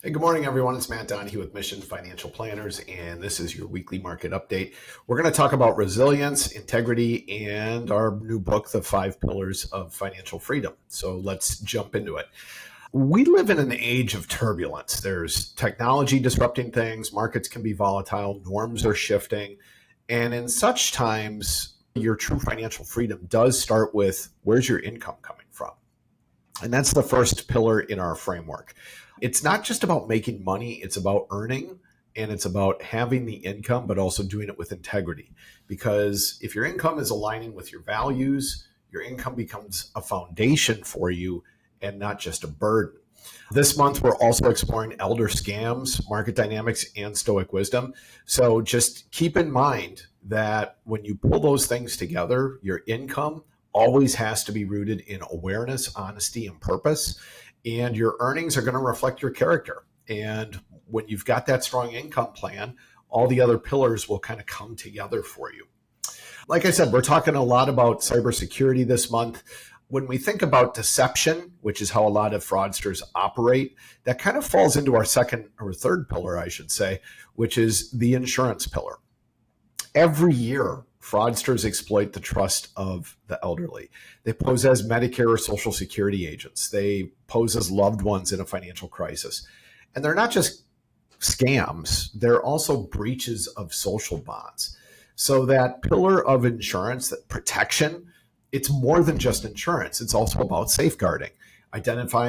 Hey, good morning, everyone. It's Matt Donaghue with Mission Financial Planners, and this is your weekly market update. We're going to talk about resilience, integrity, and our new book, The 5 Pillars of Financial Freedom. So let's jump into it. We live in an age of turbulence. There's technology disrupting things, markets can be volatile, norms are shifting, and in such times, your true financial freedom does start with where's your income coming from? And that's the first pillar in our framework. It's not just about making money, it's about earning and it's about having the income, but also doing it with integrity. Because if your income is aligning with your values, your income becomes a foundation for you and not just a burden. This month, we're also exploring elder scams, market dynamics, and Stoic wisdom. So just keep in mind that when you pull those things together, your income always has to be rooted in awareness, honesty, and purpose. And your earnings are going to reflect your character. And when you've got that strong income plan, all the other pillars will kind of come together for you. Like I said, we're talking a lot about cybersecurity this month. When we think about deception, which is how a lot of fraudsters operate, that kind of falls into our second or third pillar, I should say, which is the insurance pillar. Every year, fraudsters exploit the trust of the elderly. They pose as Medicare or Social Security agents. They pose as loved ones in a financial crisis. And they're not just scams, they're also breaches of social bonds. So that pillar of insurance, that protection, it's more than just insurance. It's also about safeguarding, identity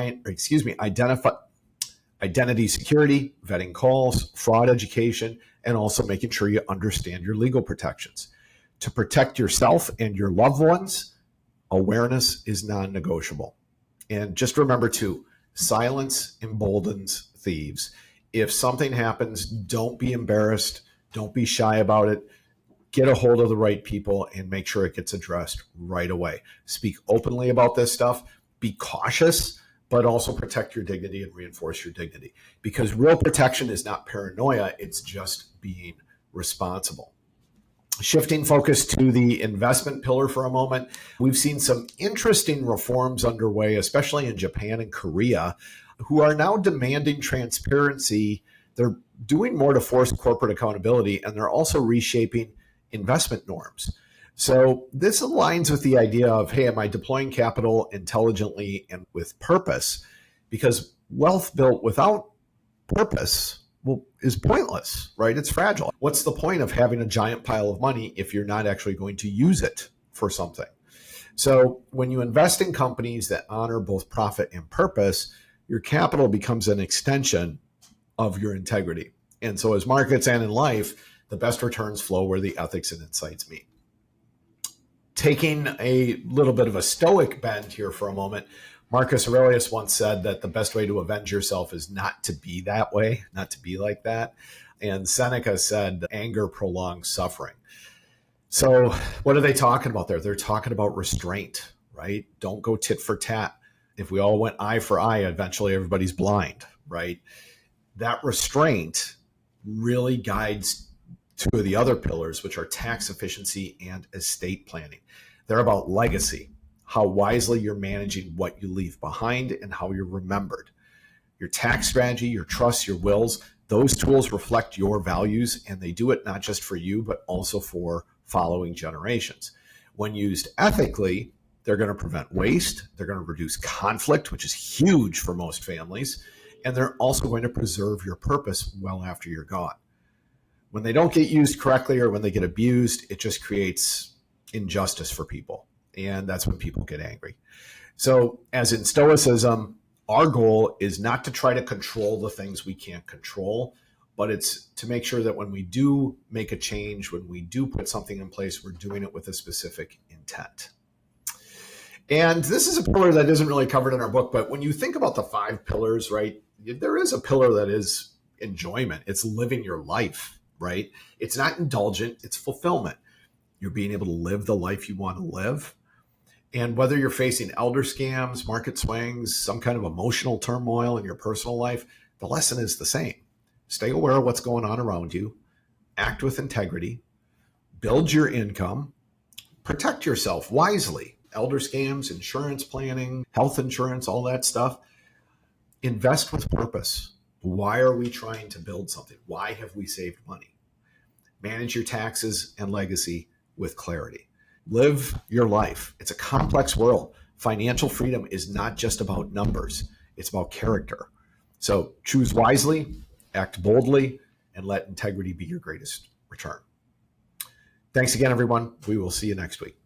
security, vetting calls, fraud education, and also making sure you understand your legal protections. To protect yourself and your loved ones, awareness is non-negotiable. And just remember too, silence emboldens thieves. If something happens, don't be embarrassed. Don't be shy about it. Get a hold of the right people and make sure it gets addressed right away. Speak openly about this stuff. Be cautious, but also protect your dignity and reinforce your dignity. Because real protection is not paranoia, it's just being responsible. Shifting focus to the investment pillar for a moment, we've seen some interesting reforms underway, especially in Japan and Korea, who are now demanding transparency. They're doing more to force corporate accountability, and they're also reshaping investment norms. So this aligns with the idea of, hey, am I deploying capital intelligently and with purpose? Because wealth built without purpose is pointless, right? It's fragile. What's the point of having a giant pile of money if you're not actually going to use it for something? So when you invest in companies that honor both profit and purpose, your capital becomes an extension of your integrity. And so as markets and in life, the best returns flow where the ethics and insights meet. Taking a little bit of a Stoic bend here for a moment, Marcus Aurelius once said that the best way to avenge yourself is not to be that way, not to be like that. And Seneca said, anger prolongs suffering. So what are they talking about there? They're talking about restraint, right? Don't go tit for tat. If we all went eye for eye, eventually everybody's blind, right? That restraint really guides two of the other pillars, which are tax efficiency and estate planning. They're about legacy, how wisely you're managing what you leave behind and how you're remembered. Your tax strategy, your trusts, your wills, those tools reflect your values, and they do it not just for you, but also for following generations. When used ethically, they're going to prevent waste, they're going to reduce conflict, which is huge for most families, and they're also going to preserve your purpose well after you're gone. When they don't get used correctly or when they get abused, it just creates injustice for people. And that's when people get angry. So as in Stoicism, our goal is not to try to control the things we can't control, but it's to make sure that when we do make a change, when we do put something in place, we're doing it with a specific intent. And this is a pillar that isn't really covered in our book, but when you think about the 5 pillars, right, there is a pillar that is enjoyment. It's living your life, right? It's not indulgent, it's fulfillment. You're being able to live the life you want to live. And whether you're facing elder scams, market swings, some kind of emotional turmoil in your personal life, the lesson is the same. Stay aware of what's going on around you, act with integrity, build your income, protect yourself wisely. Elder scams, insurance planning, health insurance, all that stuff. Invest with purpose. Why are we trying to build something? Why have we saved money? Manage your taxes and legacy with clarity. Live your life. It's a complex world. Financial freedom is not just about numbers, it's about character. So choose wisely, act boldly, and let integrity be your greatest return. Thanks again, everyone. We will see you next week.